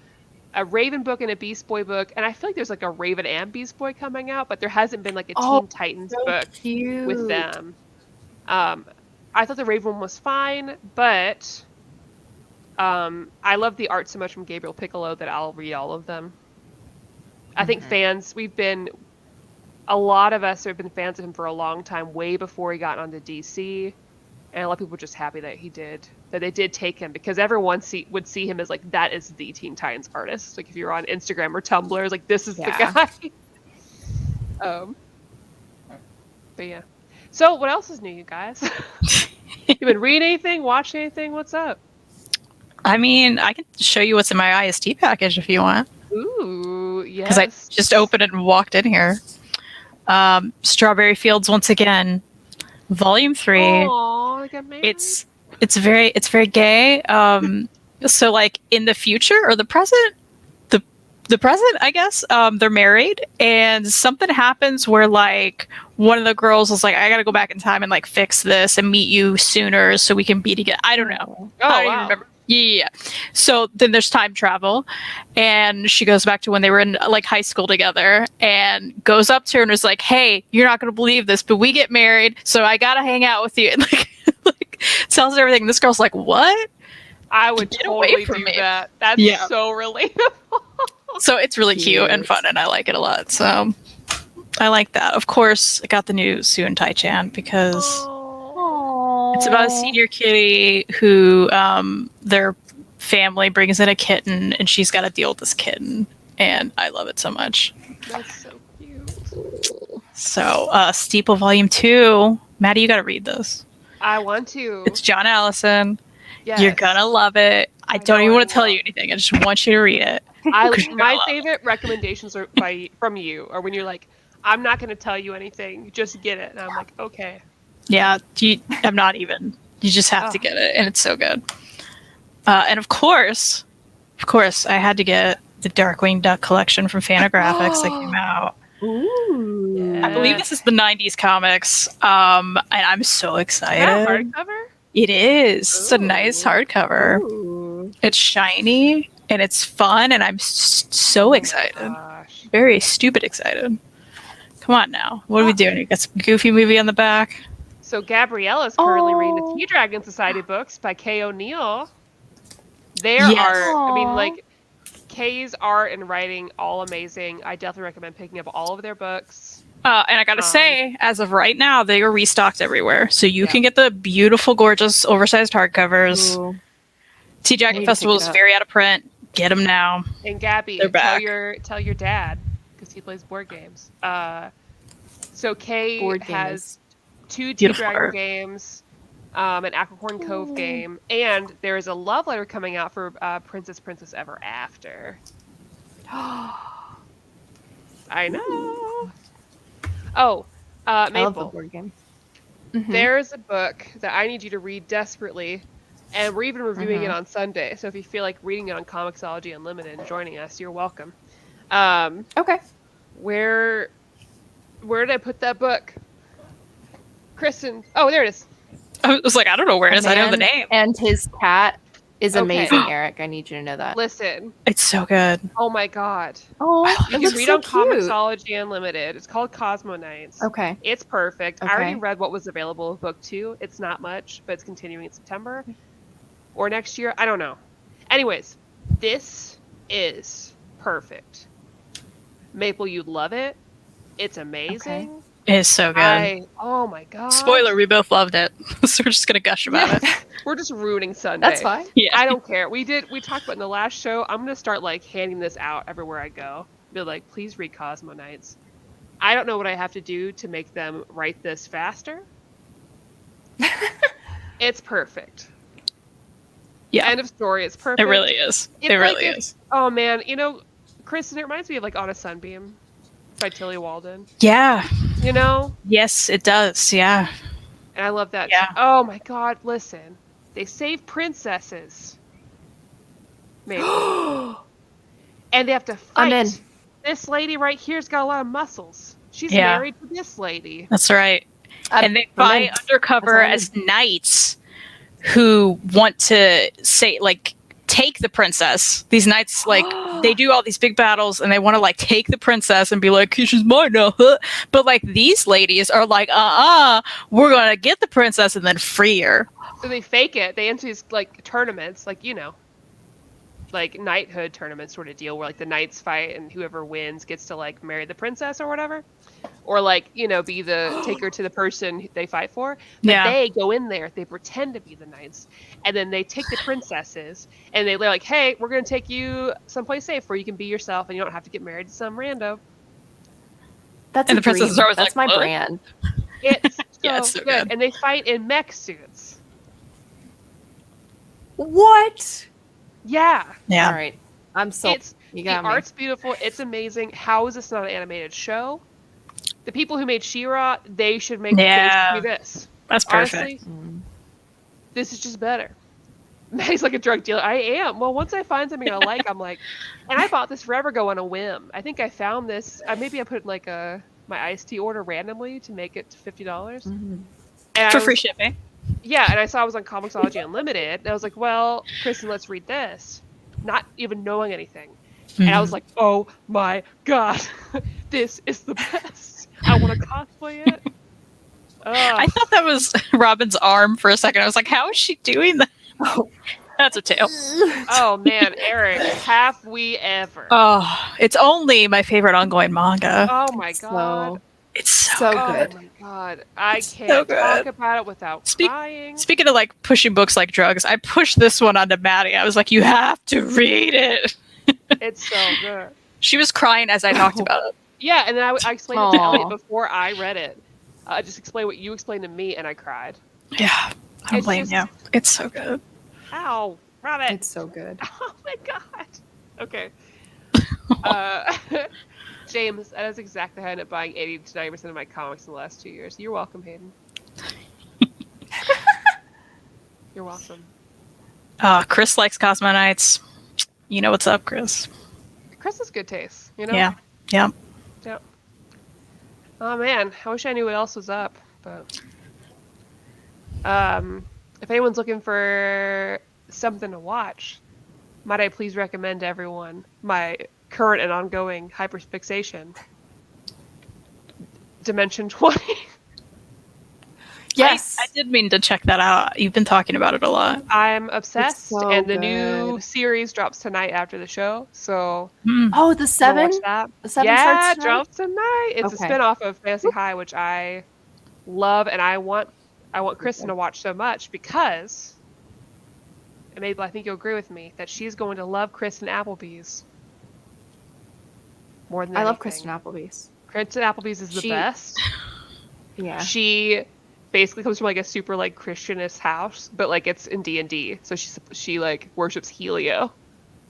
a Raven book and a Beast Boy book. And I feel like there's like a Raven and Beast Boy coming out, but there hasn't been like a Teen Titans book cute. with them. I thought the Raven one was fine, but I love the art so much from Gabriel Piccolo that I'll read all of them. I think a lot of us have been fans of him for a long time, way before he got onto DC. And a lot of people were just happy that they did take him, because everyone would see him as like, that is the Teen Titans artist. Like if you're on Instagram or Tumblr, it's like, this is the guy. But yeah. So what else is new, you guys? You been reading anything, watch anything? What's up? I mean, I can show you what's in my IST package if you want. Ooh, yes. Because I just opened it and walked in here. Strawberry Fields once again, Volume 3. Aww, they got married. It's very gay. So like in the future or the present, the present, I guess, they're married, and something happens where like one of the girls is like, I gotta go back in time and like fix this and meet you sooner so we can be together. I don't know. Oh, I don't wow. even remember. Yeah. So then there's time travel, and she goes back to when they were in like high school together, and goes up to her and is like, "Hey, you're not gonna believe this, but we get married, so I gotta hang out with you." And like tells her everything. And this girl's like, "What?" I would Get away totally from do me. that. That's Yeah. so relatable. So it's really cute and fun, and I like it a lot. So I like that. Of course, I got the new Sue and Tai-chan because it's about a senior kitty who their family brings in a kitten, and she's got to deal with this kitten, and I love it so much. That's so cute. So Steeple Volume 2. Maddie, you got to read this. I want to. It's John Allison. Yes. You're gonna love it. I don't know even I want to tell will. you anything. I just want you to read it. 'Cause you're gonna My love it. favorite recommendations are from you, or when you're like, I'm not going to tell you anything, just get it. And I'm like, okay. Yeah, I'm not even. You just have to get it, and it's so good. And of course, I had to get the Darkwing Duck collection from Fantagraphics that came out. Ooh. I believe this is the 90s comics, and I'm so excited. Is that a hardcover? It is. It's a nice hardcover. Ooh. It's shiny, and it's fun, and I'm so excited. Gosh. Very stupid excited. Come on now. What are we doing? You got some Goofy movie on the back? So Gabriella is currently reading the Tea Dragon Society books by Kay O'Neill. Their Yes. art, I mean, Aw. like, Kay's art and writing, all amazing. I definitely recommend picking up all of their books. And I gotta say, as of right now, they are restocked everywhere. So you Yeah. can get the beautiful, gorgeous, oversized hardcovers. Ooh. Tea I Dragon need to Festival pick is it up. very out of print. Get them now. And Gabby, They're tell back. your dad, because he plays board games. So Kay Board game has is 2 Tea beautiful Dragon art. games, an Acorn Cove game, and there is a love letter coming out for Princess Ever After. I know. Oh, I love the Maple. board game. There's a book that I need you to read desperately, and we're even reviewing it on Sunday. So if you feel like reading it on Comixology Unlimited and joining us, you're welcome. Okay. Where did I put that book? Kristan. Oh, there it is. I was like, I don't know where it is. I know the Man name. And his cat is Okay. amazing, Eric. I need you to know that. Listen. It's so good. Oh my god. Oh, I You it can looks read so on cute. Comixology Unlimited. It's called Cosmo Nights. Okay. It's perfect. I already Okay. read what was available with book 2. It's not much, but it's continuing in September or next year. I don't know. Anyways, this is perfect. Maple, you'd love it. It's amazing. It is so good. Oh my god. Spoiler, we both loved it. So we're just gonna gush about it. We're just ruining Sunday. That's fine. Yeah. I don't care. We talked about in the last show. I'm gonna start like handing this out everywhere I go. Be like, please read Cosmo Nights. I don't know what I have to do to make them write this faster. It's perfect. Yeah. End of story. It's perfect. It really is. It's It really like is. Oh man, Kristan, it reminds me of like On a Sunbeam by Tilly Walden. Yeah. You know? Yes, it does. Yeah. And I love that. Yeah. Oh my god, listen. They save princesses. Maybe. And they have to I'm in. fight. This lady right here's got a lot of muscles. She's Yeah. married to this lady. That's right. And they I'm fight in. undercover That's as knights who want to take the princess. These knights they do all these big battles and they want to take the princess and be like, she's mine now. Huh? But these ladies are like, we're gonna get the princess and then free her. So they fake it. They enter these tournaments, knighthood tournament sort of deal where the knights fight and whoever wins gets to marry the princess or whatever. Or be the take her to the person they fight for. But Yeah. they go in there, they pretend to be the knights, and then they take the princesses and they're like, hey, we're gonna take you someplace safe where you can be yourself and you don't have to get married to some rando. That's And a the princesses dream. are always That's like, my "What?" brand. It's so, Yeah, it's so good. good. And they fight in mech suits. What? Yeah. Yeah. All right. I'm so. It's You the got me. art's beautiful. It's amazing. How is this not an animated show? The people who made She-Ra, they should make Yeah. they should do this. That's perfect. Honestly, Mm. this is just better. Maddie's like a drug dealer. I am. Well, once I find something I like, I'm like, and I bought this forever ago on a whim. I think I found this. Maybe I put my iced tea order randomly to make it to $50. Mhm. And For free shipping. Yeah, and I saw it was on Comixology Unlimited, and I was like, well, Kristan, let's read this. Not even knowing anything. And I was like, oh my god, this is the best. I want to cosplay it. I thought that was Robin's arm for a second. I was like, how is she doing that? Oh. That's a tail. Oh man, Eric, have we ever? Oh, it's only my favorite ongoing manga. Oh my god. It's so So good. Oh my god. I So can't good. talk about it without crying. Speaking of like pushing books like drugs, I pushed this one onto Maddie. I was like, you have to read it. It's so good. She was crying as I talked about it. Yeah, and then I explained it to Aw. Elliot before I read it. Just explain what you explained to me, and I cried. Yeah, I don't It's blame just- you. It's so good. Ow, Robin. It's so good. Oh my god. Okay. James, that is exactly how I ended up buying 80 to 90% of my comics in the last 2 years. You're welcome, Hayden. You're welcome. Chris likes Cosmo Knights. You know what's up, Chris. Chris has good taste, you know? Yeah. Yeah. Yep. Oh man, I wish I knew what else was up, but if anyone's looking for something to watch, might I please recommend to everyone my current and ongoing hyperfixation, Dimension 20. Yes. I did mean to check that out. You've been talking about it a lot. I'm obsessed, so and the new good. series drops tonight after the show, so Oh, the we'll seven? watch that. The seven Yeah, starts it tonight? drops tonight. It's Okay. a spinoff of Fantasy High, which I love, and I want Kristan to watch so much because, and maybe I think you'll agree with me, that she's going to love Kristan Applebee's more than I love anything. Kristan Applebee's. Kristan Applebee's is the She- best. Yeah. She basically comes from like a super like Christianist house, but like it's in D&D. So she like worships Helio,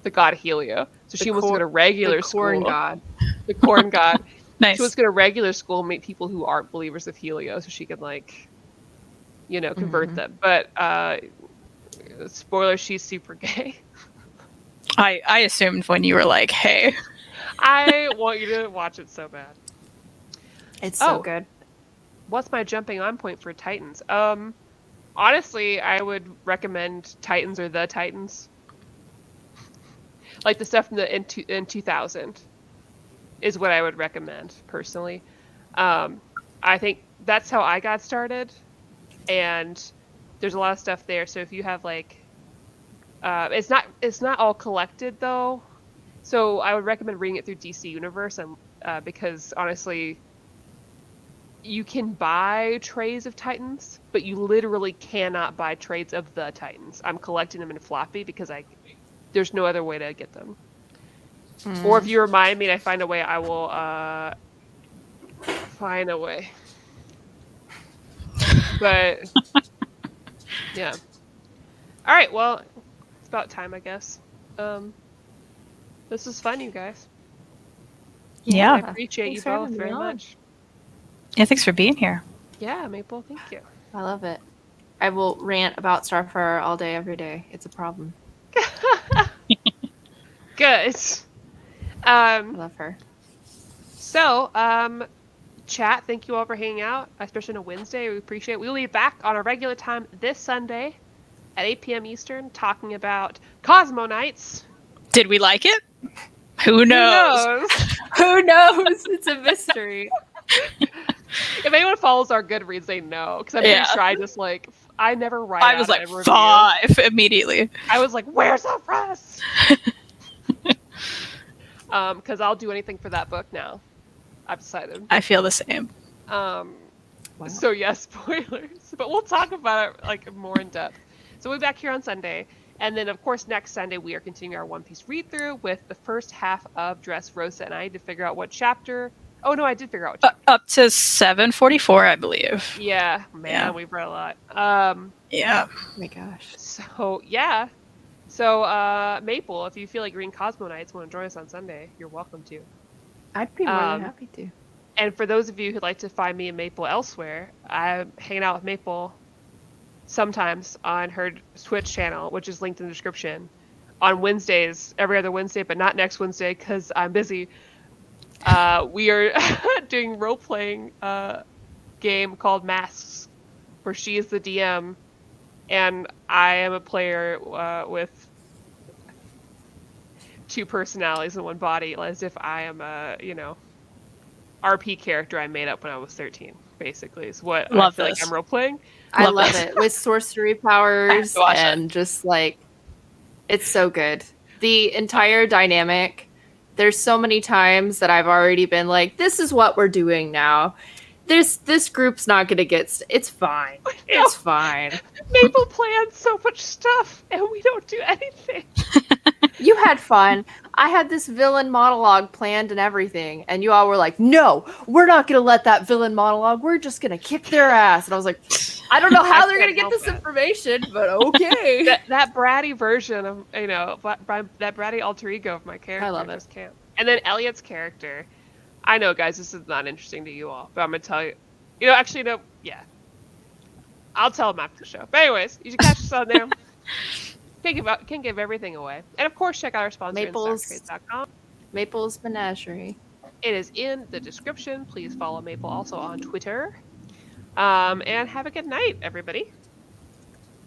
the god Helio. So she wants to go to regular The corn school. god. The corn god. Nice. She wants to go to regular school and meet people who aren't believers of Helio, so she can like, convert Mhm. them. But spoiler, she's super gay. I assumed when you were like, hey. I want you to watch it so bad. It's so Oh. good. What's my jumping on point for Titans? Honestly, I would recommend Titans or the Titans. Like the stuff in 2000 is what I would recommend personally. I think that's how I got started, and there's a lot of stuff there. So if you have like, it's not all collected though. So I would recommend reading it through DC Universe, and because honestly, you can buy trays of Titans, but you literally cannot buy trays of the Titans. I'm collecting them in floppy because there's no other way to get them. Or if you remind me and I find a way, I will find a way. But yeah. All right, well, it's about time, I guess. This was fun, you guys. I Yeah. appreciate Thanks you for both having me very on. much. Yeah, thanks for being here. Yeah, Maple, thank you. I love it. I will rant about Starfire all day, every day. It's a problem. Good. I love her. So, chat, thank you all for hanging out, especially on a Wednesday. We appreciate it. We will be back on our regular time this Sunday at 8 p.m. Eastern talking about Cosmo Knights. Did we like it? Who knows? Who knows? It's a mystery. If anyone follows our Goodreads, they know. Because I'm pretty sure I never write I was out like a review. 5 immediately. I was like, where's the press? Because I'll do anything for that book now. I've decided. I feel the same. Wow. So yeah, spoilers. But we'll talk about it like more in depth. So we'll be back here on Sunday. And then of course next Sunday we are continuing our One Piece read through with the first half of Dress Rosa, and I need to figure out what chapter. Oh no, I did figure out what chapter. Up to 744, I believe. Yeah, man, Yeah. we've read a lot. Yeah. Oh my gosh. So yeah. So Maple, if you feel like reading Cosmo Knights, want to join us on Sunday, you're welcome to. I'd be more than Um, happy to. And for those of you who'd like to find me and Maple elsewhere, I'm hanging out with Maple sometimes on her Twitch channel, which is linked in the description, on Wednesdays, every other Wednesday, but not next Wednesday because I'm busy. We are doing role-playing game called Masks, where she is the DM, and I am a player with 2 personalities in one body, as if I am a, RP character I made up when I was 13, basically, is what Love I feel this. like I'm role-playing. I Love love this. it with sorcery powers watch it. and just like it's so good. The entire dynamic. There's so many times that I've already been like, "This is what we're doing now. This group's not gonna get. It's fine. It's fine." Maple plans so much stuff, and we don't do anything. You had fun. I had this villain monologue planned and everything, and you all were like, "No, we're not gonna let that villain monologue. We're just gonna kick their ass." And I was like, "I don't know how they're gonna get this information, but okay." that bratty version of that bratty alter ego of my character. I love it. Just can't. And then Elliot's character. I know, guys, this is not interesting to you all, but I'm gonna tell you. Actually, no. Yeah, I'll tell them after the show. But anyways, you should catch us on there. Can't give everything away. And of course, check out our sponsor, StarCrates.com. Maple's Menagerie. It is in the description. Please follow Maple also on Twitter. And have a good night, everybody.